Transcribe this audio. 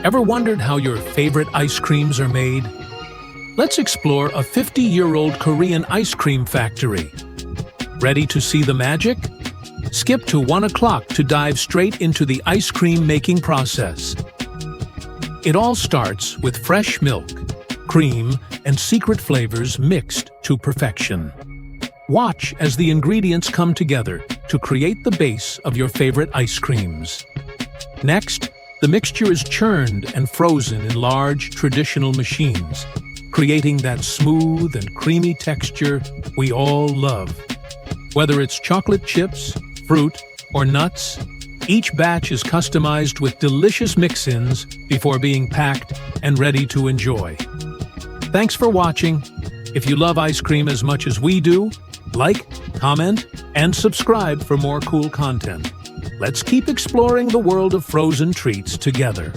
Ever wondered how your favorite ice creams are made? Let's explore a 50-year-old Korean ice cream factory. Ready to see the magic? Skip to 1 o'clock to dive straight into the ice cream making process. It all starts with fresh milk, cream, and secret flavors mixed to perfection. Watch as the ingredients come together to create the base of your favorite ice creams. Next, the mixture is churned and frozen in large, traditional machines, creating that smooth and creamy texture we all love. Whether it's chocolate chips, fruit, or nuts, each batch is customized with delicious mix-ins before being packed and ready to enjoy. Thanks for watching. If you love ice cream as much as we do, like, comment, and subscribe for more cool content. Let's keep exploring the world of frozen treats together.